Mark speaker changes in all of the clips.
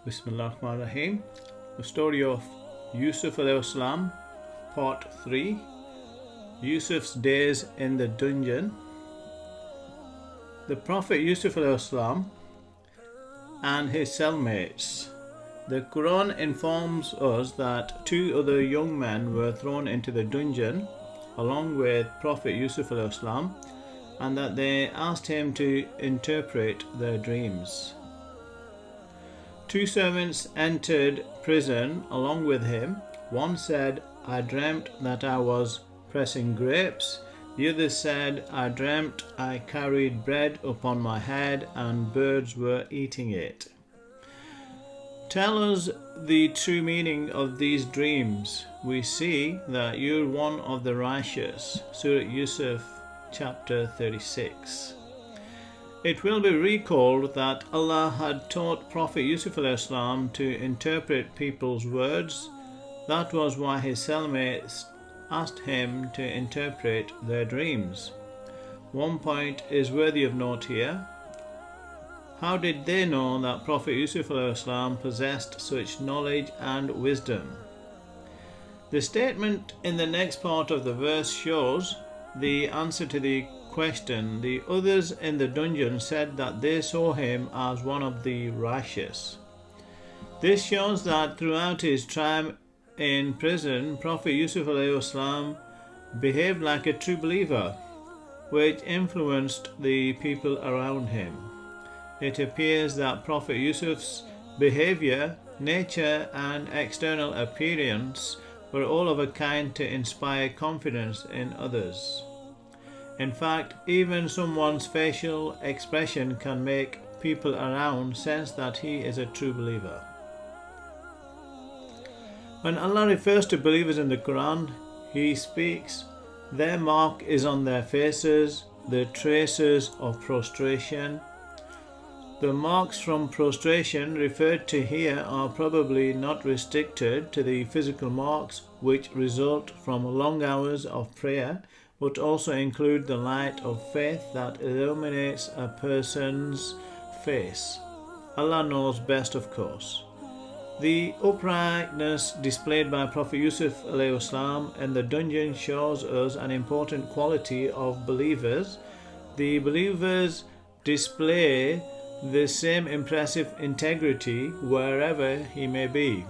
Speaker 1: Bismillahirrahmanirrahim. The story of Yusuf alayhi salam, part 3. Yusuf's days in the dungeon. The Prophet Yusuf alayhi salam and his cellmates. The Quran informs us that 2 other young men were thrown into the dungeon along with Prophet Yusuf alayhi salam, and that they asked him to interpret their dreams. 2 servants entered prison along with him. One said, "I dreamt that I was pressing grapes." The other said, "I dreamt I carried bread upon my head and birds were eating it." Tell us the true meaning of these dreams. We see that you're one of the righteous. Surah Yusuf, chapter 36. It will be recalled that Allah had taught Prophet Yusuf to interpret people's words. That was why his cellmates asked him to interpret their dreams. One point is worthy of note here. How did they know that Prophet Yusuf possessed such knowledge and wisdom? The statement in the next part of the verse shows the answer to the question. The others in the dungeon said that they saw him as one of the righteous. This shows that throughout his time in prison, Prophet Yusuf behaved like a true believer, which influenced the people around him. It appears that Prophet Yusuf's behavior, nature, and external appearance were all of a kind to inspire confidence in others. In fact, even someone's facial expression can make people around sense that he is a true believer. When Allah refers to believers in the Quran, He speaks, "Their mark is on their faces, the traces of prostration." The marks from prostration referred to here are probably not restricted to the physical marks which result from long hours of prayer, but also include the light of faith that illuminates a person's face. Allah knows best, of course. The uprightness displayed by Prophet Yusuf in the dungeon shows us an important quality of believers. The believers display the same impressive integrity wherever he may be.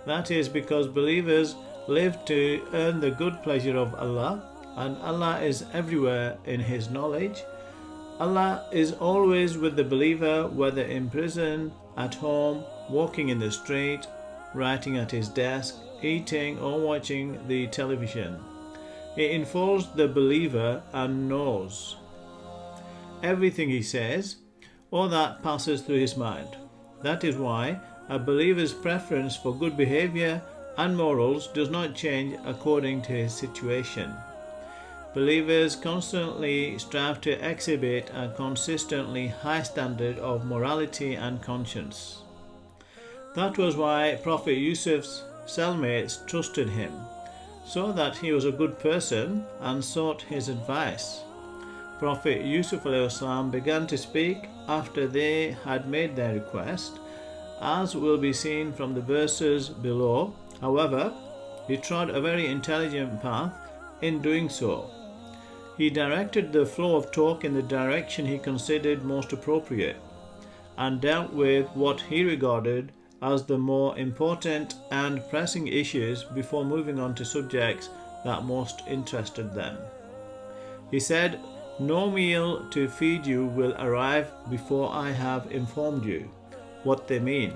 Speaker 1: That is because believers live to earn the good pleasure of Allah, and Allah is everywhere in His knowledge. Allah is always with the believer, whether in prison, at home, walking in the street, writing at his desk, eating or watching the television. He enfolds the believer and knows everything he says or that passes through his mind. That is why a believer's preference for good behavior and morals does not change according to his situation. Believers constantly strive to exhibit a consistently high standard of morality and conscience. That was why Prophet Yusuf's cellmates trusted him, so that he was a good person and sought his advice. Prophet Yusuf began to speak after they had made their request, as will be seen from the verses below. However, he trod a very intelligent path in doing so. He directed the flow of talk in the direction he considered most appropriate, and dealt with what he regarded as the more important and pressing issues before moving on to subjects that most interested them. He said, "No meal to feed you will arrive before I have informed you what they mean.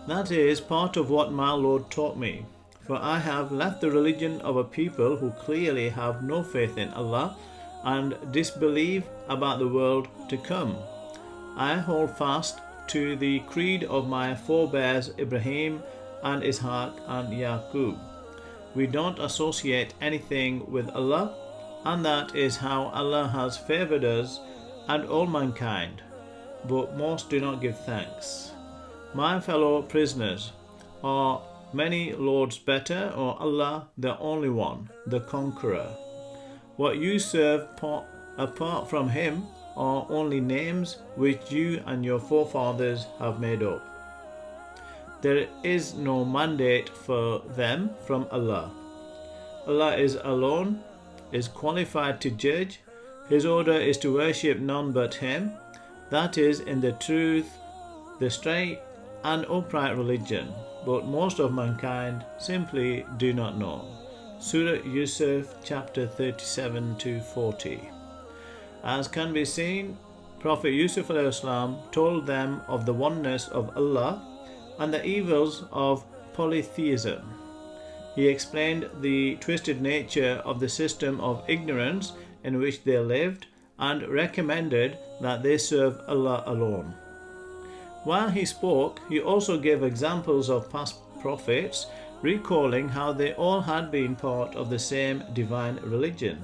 Speaker 1: That is part of what my Lord taught me, for I have left the religion of a people who clearly have no faith in Allah and disbelieve about the world to come. I hold fast to the creed of my forebears Ibrahim and Ishaq and Yaqub. We don't associate anything with Allah, and that is how Allah has favored us and all mankind, but most do not give thanks. My fellow prisoners, are many lords better, or Allah the only one, the conqueror? What you serve apart from Him are only names which you and your forefathers have made up." There is no mandate for them from Allah. Allah is alone, is qualified to judge. His order is to worship none but Him. That is in the truth, the straight and upright religion, but most of mankind simply do not know. Surah Yusuf chapter 37 to 40. As can be seen, Prophet Yusuf told them of the oneness of Allah and the evils of polytheism. He explained the twisted nature of the system of ignorance in which they lived and recommended that they serve Allah alone. While he spoke, he also gave examples of past prophets, recalling how they all had been part of the same divine religion.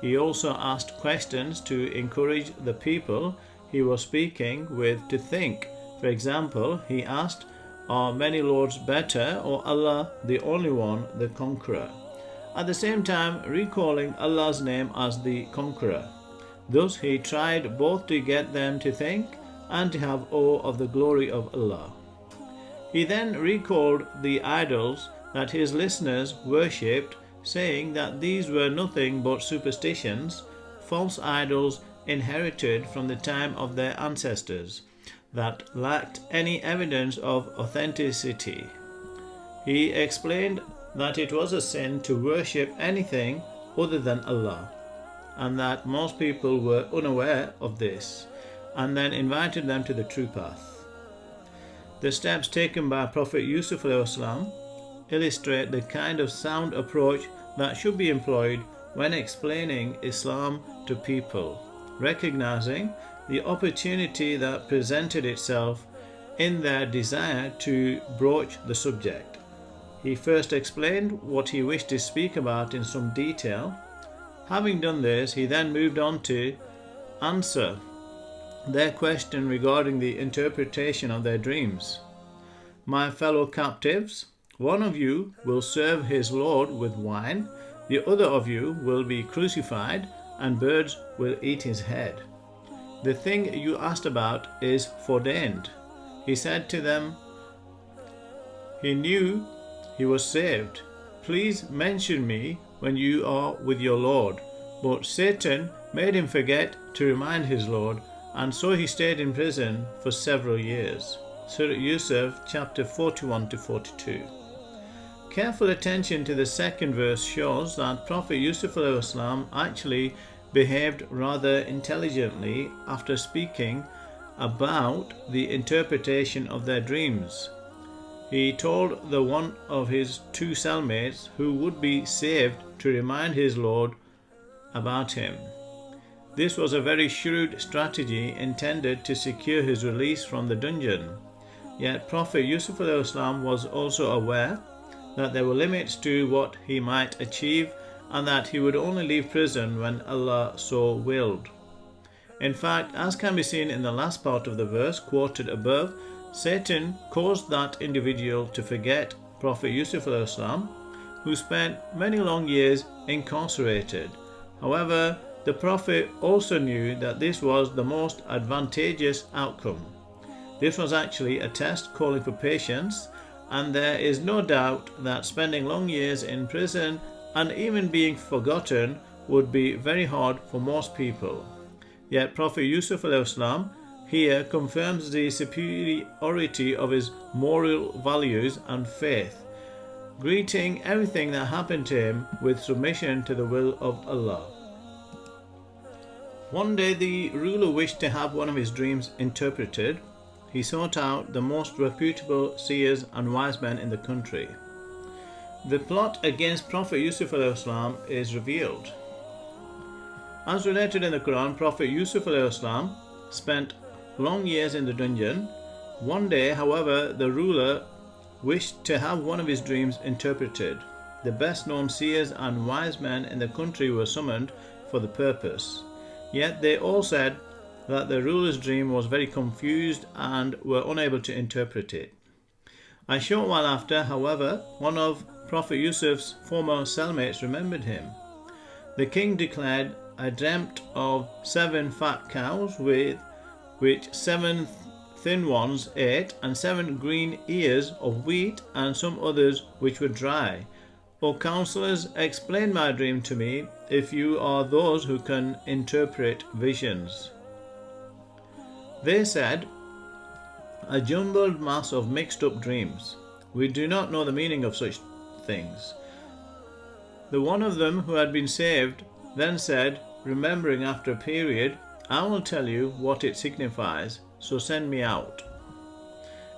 Speaker 1: He also asked questions to encourage the people he was speaking with to think. For example, he asked, "Are many lords better, or Allah the only one, the conqueror?" At the same time recalling Allah's name as the conqueror. Thus he tried both to get them to think and to have awe of the glory of Allah. He then recalled the idols that his listeners worshipped, saying that these were nothing but superstitions, false idols inherited from the time of their ancestors, that lacked any evidence of authenticity. He explained that it was a sin to worship anything other than Allah, and that most people were unaware of this, and then invited them to the true path. The steps taken by Prophet Yusuf illustrate the kind of sound approach that should be employed when explaining Islam to people, recognizing the opportunity that presented itself in their desire to broach the subject. He first explained what he wished to speak about in some detail. Having done this, he then moved on to answer their question regarding the interpretation of their dreams. "My fellow captives, one of you will serve his Lord with wine, the other of you will be crucified, and birds will eat his head. The thing you asked about is foreordained." He said to them, he knew he was saved. "Please mention me when you are with your Lord." But Satan made him forget to remind his Lord, and so he stayed in prison for several years. Surah Yusuf chapter 41 to 42. Careful attention to the second verse shows that Prophet Yusuf actually behaved rather intelligently after speaking about the interpretation of their dreams. He told the one of his two cellmates who would be saved to remind his Lord about him. This was a very shrewd strategy intended to secure his release from the dungeon. Yet Prophet Yusuf was also aware that there were limits to what he might achieve and that he would only leave prison when Allah so willed. In fact, as can be seen in the last part of the verse quoted above, Satan caused that individual to forget Prophet Yusuf who spent many long years incarcerated. However, the Prophet also knew that this was the most advantageous outcome. This was actually a test calling for patience, and there is no doubt that spending long years in prison and even being forgotten would be very hard for most people. Yet Prophet Yusuf here confirms the superiority of his moral values and faith, greeting everything that happened to him with submission to the will of Allah. One day the ruler wished to have one of his dreams interpreted. He sought out the most reputable seers and wise men in the country. The plot against Prophet Yusuf is revealed. As related in the Quran, Prophet Yusuf spent long years in the dungeon. One day, however, the ruler wished to have one of his dreams interpreted. The best known seers and wise men in the country were summoned for the purpose. Yet they all said that the ruler's dream was very confused and were unable to interpret it. A short while after, however, one of Prophet Yusuf's former cellmates remembered him. The king declared, "I dreamt of 7 fat cows with which 7 thin ones ate, and 7 green ears of wheat, and some others which were dry. O counselors, explain my dream to me, if you are those who can interpret visions. They said, a jumbled mass of mixed up dreams. We do not know the meaning of such things. The one of them who had been saved then said, remembering after a period, I will tell you what it signifies, so send me out.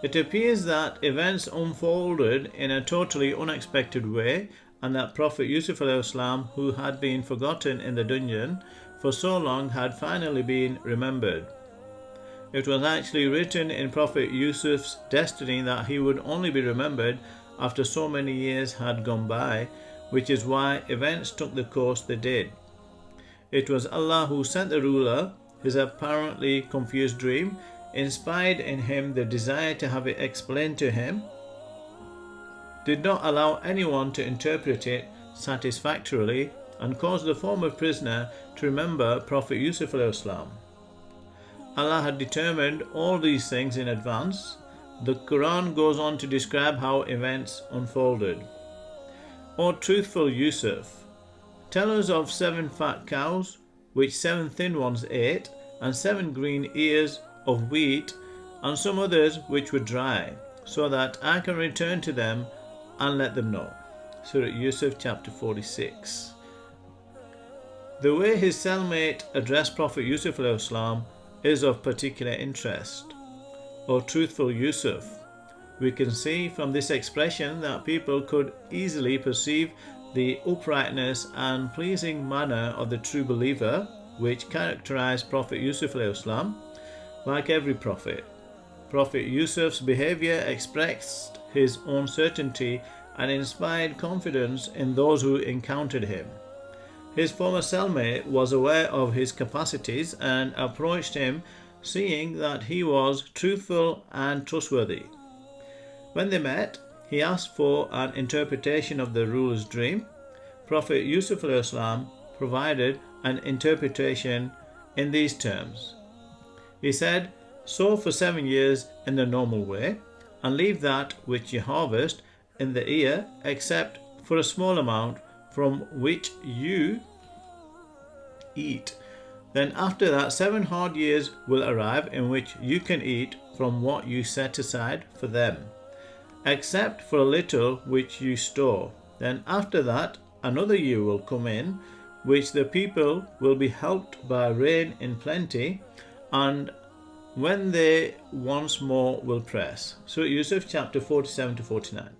Speaker 1: It appears that events unfolded in a totally unexpected way, and that Prophet Yusuf al-Islam, who had been forgotten in the dungeon for so long, had finally been remembered. It was actually written in Prophet Yusuf's destiny that he would only be remembered after so many years had gone by, which is why events took the course they did. It was Allah who sent the ruler his apparently confused dream, inspired in him the desire to have it explained to him, did not allow anyone to interpret it satisfactorily, and caused the former prisoner to remember Prophet Yusuf al-Islam. Allah had determined all these things in advance. The Quran goes on to describe how events unfolded. O truthful Yusuf, tell us of 7 fat cows, which 7 thin ones ate, and 7 green ears of wheat, and some others which were dry, so that I can return to them and let them know. Surah Yusuf chapter 46. The way his cellmate addressed Prophet Yusuf al-Islam is of particular interest. O truthful Yusuf, we can see from this expression that people could easily perceive the uprightness and pleasing manner of the true believer, which characterized Prophet Yusuf al-Islam. Like every prophet, Prophet Yusuf's behavior expressed his own certainty and inspired confidence in those who encountered him. His former cellmate was aware of his capacities and approached him, seeing that he was truthful and trustworthy. When they met, he asked for an interpretation of the ruler's dream. Prophet Yusuf al-Islam provided an interpretation in these terms. He said, sow for 7 years in the normal way, and leave that which you harvest in the ear, except for a small amount from which you eat. Then after that 7 hard years will arrive in which you can eat from what you set aside for them, except for a little which you store. Then after that another year will come in, which the people will be helped by rain in plenty, and when they once more will press. Surah Yusuf chapter 47 to 49.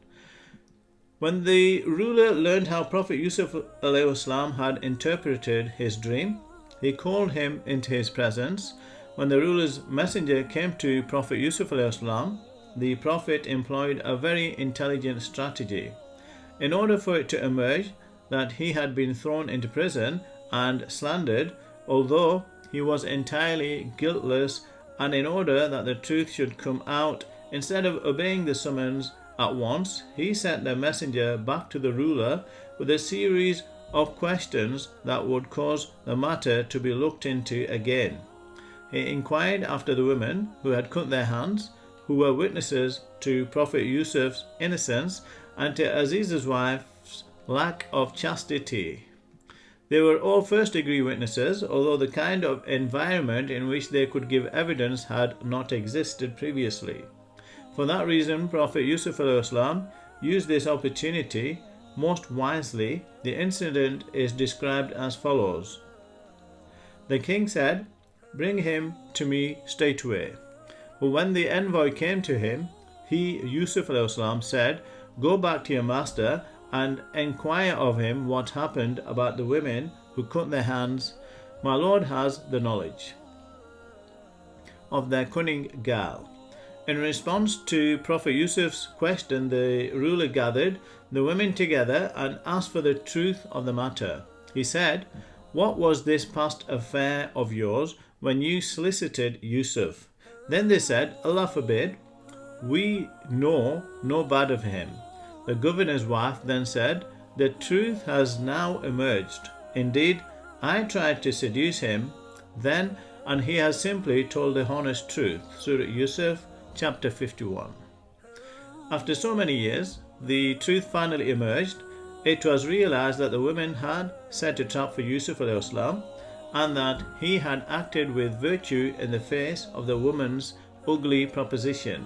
Speaker 1: When the ruler learned how Prophet Yusuf al-Islam had interpreted his dream, he called him into his presence. When the ruler's messenger came to Prophet Yusuf al-Islam, the Prophet employed a very intelligent strategy. In order for it to emerge that he had been thrown into prison and slandered, although he was entirely guiltless, and in order that the truth should come out, instead of obeying the summons at once, he sent the messenger back to the ruler with a series of questions that would cause the matter to be looked into again. He inquired after the women who had cut their hands, who were witnesses to Prophet Yusuf's innocence and to Aziz's wife's lack of chastity. They were all first-degree witnesses, although the kind of environment in which they could give evidence had not existed previously. For that reason, Prophet Yusuf al-Islam used this opportunity most wisely. The incident is described as follows. The king said, "Bring him to me straightway." But when the envoy came to him, he, Yusuf al-Islam, said, "Go back to your master and inquire of him what happened about the women who cut their hands. My lord has the knowledge of their cunning guile." In response to Prophet Yusuf's question, the ruler gathered the women together and asked for the truth of the matter. He said, "What was this past affair of yours when you solicited Yusuf?" Then they said, "Allah forbid, we know no bad of him." The governor's wife then said, "The truth has now emerged. Indeed, I tried to seduce him. Then and he has simply told the honest truth. Surah Yusuf, chapter 51. After so many years, the truth finally emerged. It was realized that the women had set a trap for Yusuf alayhi salam, and that he had acted with virtue in the face of the woman's ugly proposition.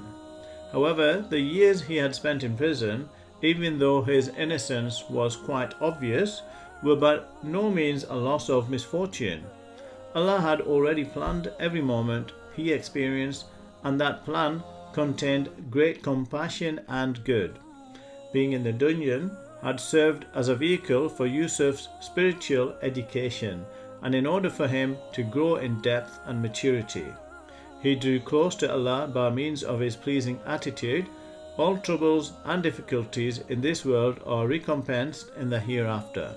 Speaker 1: However, the years he had spent in prison, even though his innocence was quite obvious, were by no means a loss of misfortune. Allah had already planned every moment he experienced, and that plan contained great compassion and good. Being in the dungeon had served as a vehicle for Yusuf's spiritual education, and in order for him to grow in depth and maturity. He drew close to Allah by means of his pleasing attitude. All troubles and difficulties in this world are recompensed in the hereafter.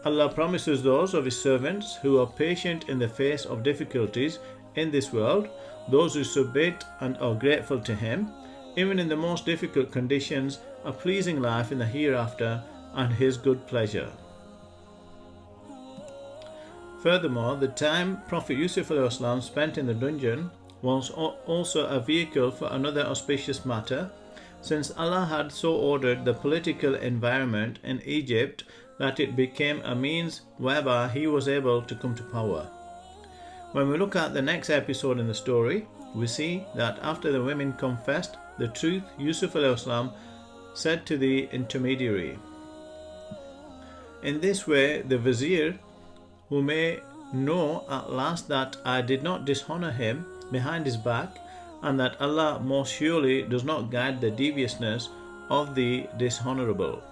Speaker 1: Allah promises those of his servants who are patient in the face of difficulties in this world, those who submit and are grateful to him, even in the most difficult conditions, a pleasing life in the hereafter and his good pleasure. Furthermore, the time Prophet Yusuf ﷺ spent in the dungeon was also a vehicle for another auspicious matter, since Allah had so ordered the political environment in Egypt that it became a means whereby he was able to come to power. When we look at the next episode in the story, we see that after the women confessed the truth, Yusuf ﷺ said to the intermediary, "In this way the vizier, who may know at last that I did not dishonor him behind his back, and that Allah most surely does not guide the deviousness of the dishonorable.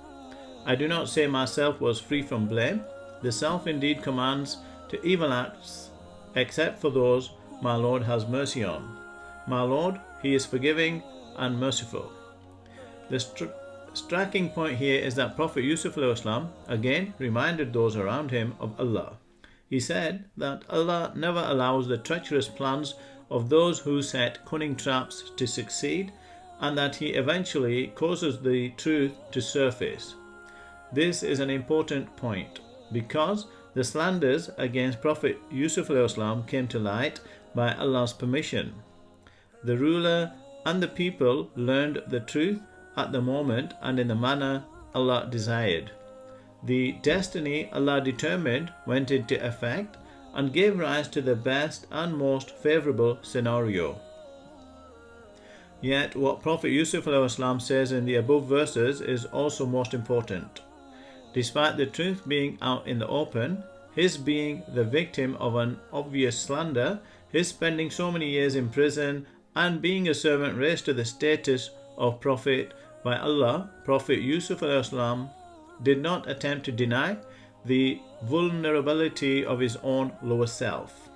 Speaker 1: I do not say myself was free from blame. The self indeed commands to evil acts, except for those my Lord has mercy on. My Lord, he is forgiving and merciful." The striking point here is that Prophet Yusuf ﷺ again reminded those around him of Allah. He said that Allah never allows the treacherous plans of those who set cunning traps to succeed, and that he eventually causes the truth to surface. This is an important point, because the slanders against Prophet Yusuf ﷺ came to light by Allah's permission. The ruler and the people learned the truth at the moment and in the manner Allah desired. The destiny Allah determined went into effect and gave rise to the best and most favorable scenario. Yet what Prophet Yusuf ﷺ says in the above verses is also most important. Despite the truth being out in the open, his being the victim of an obvious slander, his spending so many years in prison, and being a servant raised to the status of prophet by Allah, Prophet Yusuf ﷺ did not attempt to deny the vulnerability of his own lower self.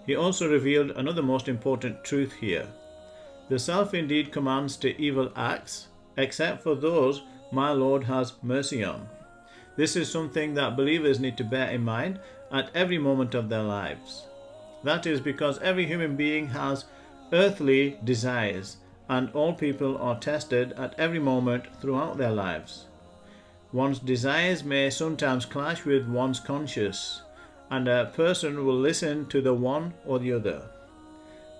Speaker 1: He also revealed another most important truth here. The self indeed commands to evil acts, except for those my Lord has mercy on. This is something that believers need to bear in mind at every moment of their lives. That is because every human being has earthly desires, and all people are tested at every moment throughout their lives. One's desires may sometimes clash with one's conscience, and a person will listen to the one or the other.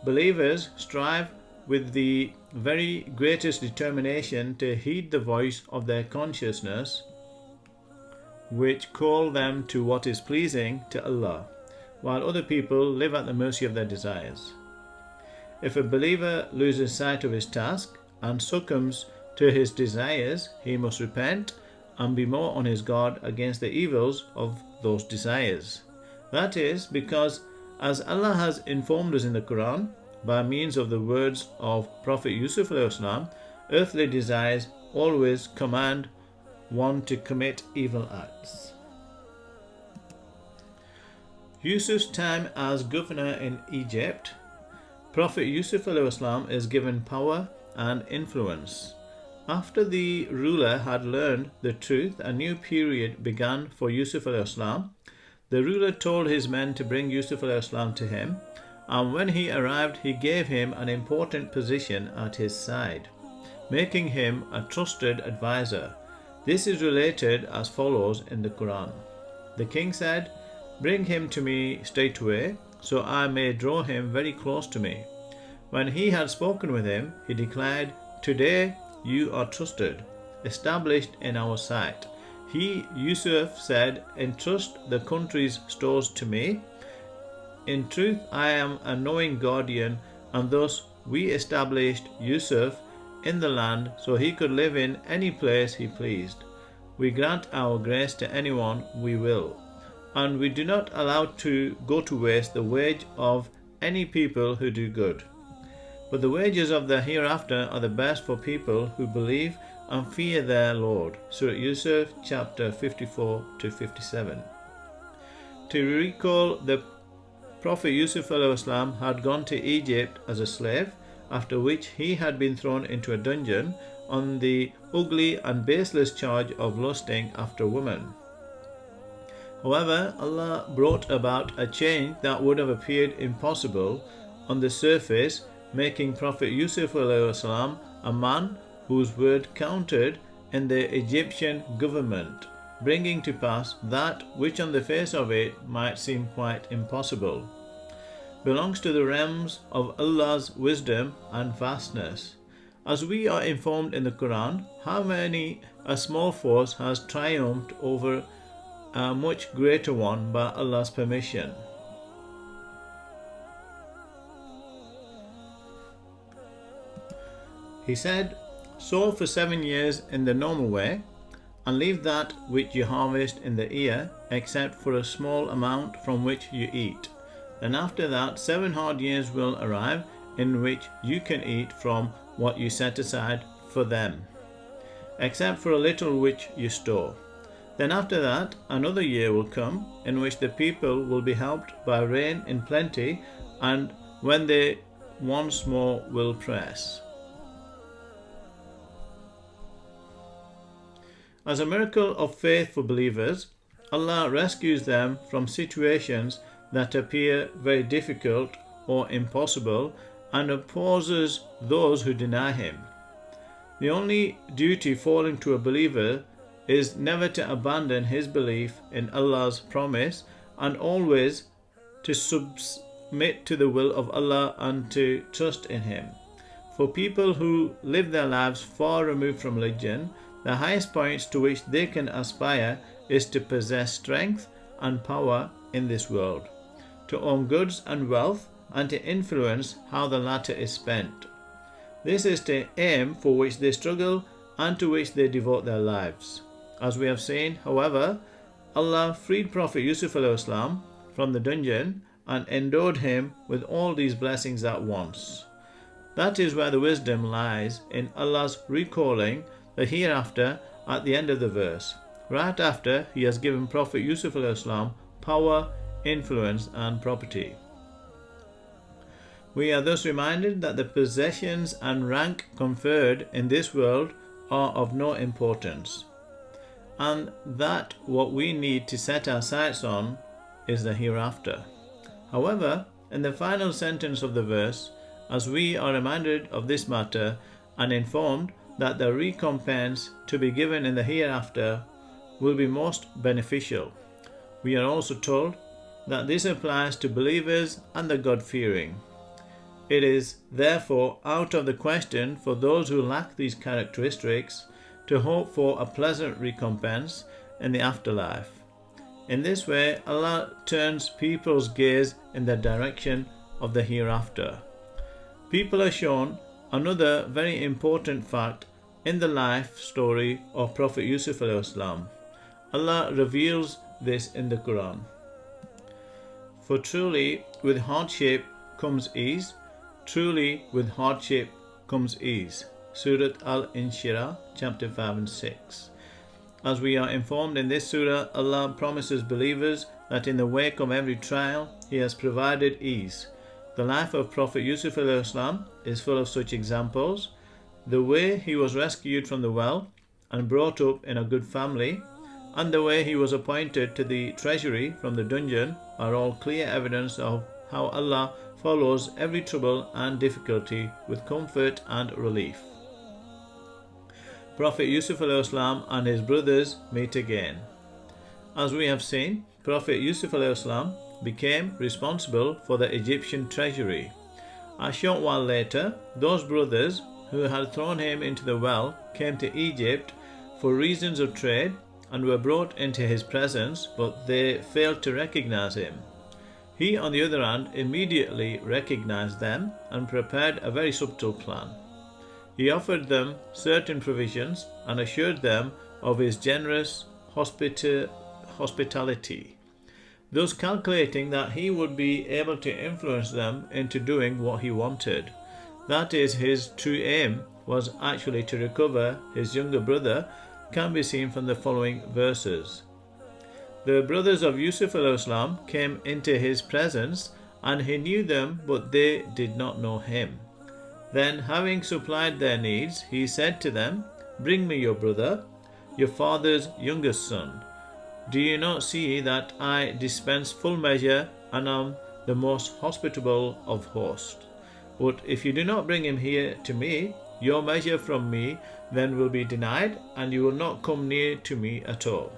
Speaker 1: Believers strive with the very greatest determination to heed the voice of their consciousness, which call them to what is pleasing to Allah, while other people live at the mercy of their desires. If a believer loses sight of his task and succumbs to his desires, he must repent and be more on his guard against the evils of those desires. That is because, as Allah has informed us in the Quran, by means of the words of Prophet Yusuf ﷺ, earthly desires always command one to commit evil acts. Yusuf's time as governor in Egypt. Prophet Yusuf ﷺ is given power and influence. After the ruler had learned the truth, a new period began for Yusuf ﷺ. The ruler told his men to bring Yusuf ﷺ to him, and when he arrived, he gave him an important position at his side, making him a trusted advisor. This is related as follows in the Quran. The king said, "Bring him to me straightway." so I may draw him very close to me." When he had spoken with him, he declared, "Today you are trusted, established in our sight." He, Yusuf, said, "Entrust the country's stores to me. In truth, I am a knowing guardian." And thus we established Yusuf in the land so he could live in any place he pleased. We grant our grace to anyone we will, and we do not allow to go to waste the wage of any people who do good. But the wages of the hereafter are the best for people who believe and fear their Lord. Surah Yusuf, chapter 54 to 57. To recall, the Prophet Yusuf had gone to Egypt as a slave, after which he had been thrown into a dungeon on the ugly and baseless charge of lusting after women. However, Allah brought about a change that would have appeared impossible on the surface, making Prophet Yusuf a man whose word counted in the Egyptian government, bringing to pass that which on the face of it might seem quite impossible. Belongs to the realms of Allah's wisdom and vastness. As we are informed in the Quran, how many a small force has triumphed over a much greater one by Allah's permission. He said, "Sow for 7 years in the normal way, and leave that which you harvest in the ear, except for a small amount from which you eat. Then after that 7 hard years will arrive, in which you can eat from what you set aside for them, except for a little which you store. Then after that another year will come, in which the people will be helped by rain in plenty, and when they once more will press." As a miracle of faith for believers, Allah rescues them from situations that appear very difficult or impossible, and opposes those who deny Him. The only duty falling to a believer is never to abandon his belief in Allah's promise, and always to submit to the will of Allah and to trust in Him. For people who live their lives far removed from religion, the highest points to which they can aspire is to possess strength and power in this world, to own goods and wealth, and to influence how the latter is spent. This is the aim for which they struggle and to which they devote their lives. As we have seen, however, Allah freed Prophet Yusuf from the dungeon and endowed him with all these blessings at once. That is where the wisdom lies in Allah's recalling the hereafter at the end of the verse, right after He has given Prophet Yusuf power, influence and property. We are thus reminded that the possessions and rank conferred in this world are of no importance, and that what we need to set our sights on is the hereafter. However, in the final sentence of the verse, as we are reminded of this matter and informed that the recompense to be given in the hereafter will be most beneficial, we are also told that this applies to believers and the God-fearing. It is therefore out of the question for those who lack these characteristics to hope for a pleasant recompense in the afterlife. In this way, Allah turns people's gaze in the direction of the hereafter. People are shown another very important fact in the life story of Prophet Yusuf Allah reveals this in the Quran. For truly with hardship comes ease, truly with hardship comes ease. Surah Al-Inshirah, chapter 5 and 6. As we are informed in this surah, Allah promises believers that in the wake of every trial, He has provided ease. The life of Prophet Yusuf is full of such examples. The way he was rescued from the well and brought up in a good family, and the way he was appointed to the treasury from the dungeon are all clear evidence of how Allah follows every trouble and difficulty with comfort and relief. Prophet Yusuf and his brothers meet again. As we have seen, Prophet Yusuf became responsible for the Egyptian treasury. A short while later, those brothers who had thrown him into the well came to Egypt for reasons of trade and were brought into his presence, but they failed to recognize him. He, on the other hand, immediately recognized them and prepared a very subtle plan. He offered them certain provisions and assured them of his generous hospitality, thus calculating that he would be able to influence them into doing what he wanted. That is, his true aim was actually to recover his younger brother, can be seen from the following verses. The brothers of Yusuf al-Islam came into his presence, and he knew them, but they did not know him. Then, having supplied their needs, he said to them, "Bring me your brother, your father's youngest son. Do you not see that I dispense full measure and am the most hospitable of hosts? But if you do not bring him here to me, your measure from me then will be denied, and you will not come near to me at all."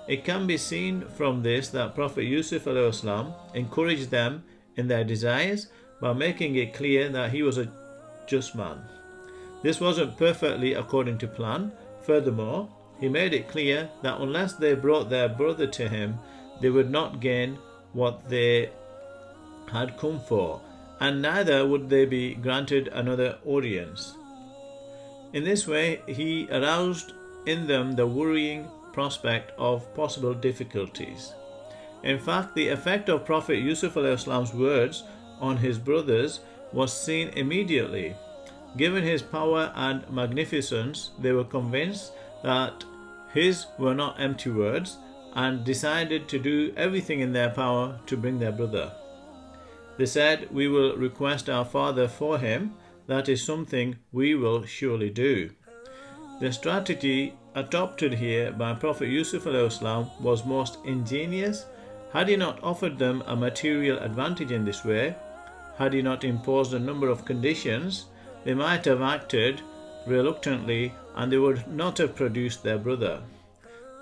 Speaker 1: It can be seen from this that Prophet Yusuf al-Islam encouraged them in their desires by making it clear that he was a just man. This wasn't perfectly according to plan. Furthermore, he made it clear that unless they brought their brother to him, they would not gain what they had come for, and neither would they be granted another audience. In this way, he aroused in them the worrying prospect of possible difficulties. In fact, the effect of Prophet Yusuf al-Islam's words on his brothers was seen immediately. Given his power and magnificence, they were convinced that his were not empty words and decided to do everything in their power to bring their brother. They said, "We will request our father for him. That is something we will surely do." The strategy adopted here by Prophet Yusuf al-Islam was most ingenious. Had he not offered them a material advantage in this way, had he not imposed a number of conditions, they might have acted reluctantly and they would not have produced their brother.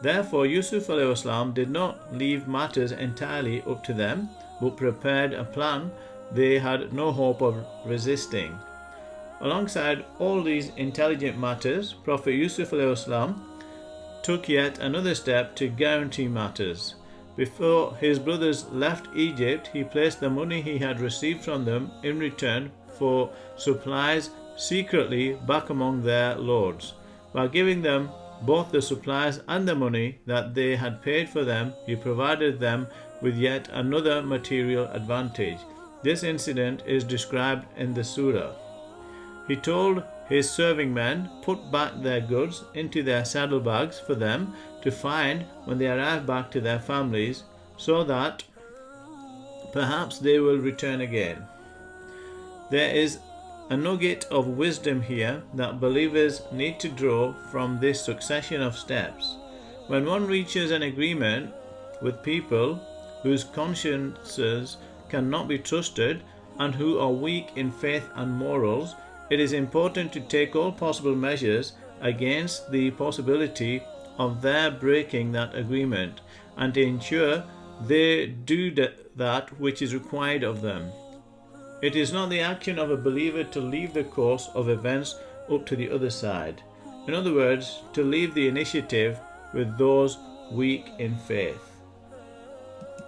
Speaker 1: Therefore, Yusuf al-Islam did not leave matters entirely up to them, but prepared a plan they had no hope of resisting. Alongside all these intelligent matters, Prophet Yusuf al-Islam took yet another step to guarantee matters. Before his brothers left Egypt, he placed the money he had received from them in return for supplies secretly back among their lords. By giving them both the supplies and the money that they had paid for them, he provided them with yet another material advantage. This incident is described in the surah. He told his serving men put back their goods into their saddlebags for them to find when they arrive back to their families, so that perhaps they will return again. There is a nugget of wisdom here that believers need to draw from this succession of steps. When one reaches an agreement with people whose consciences cannot be trusted and who are weak in faith and morals, it is important to take all possible measures against the possibility of their breaking that agreement and to ensure they do that which is required of them. It is not the action of a believer to leave the course of events up to the other side. In other words, to leave the initiative with those weak in faith.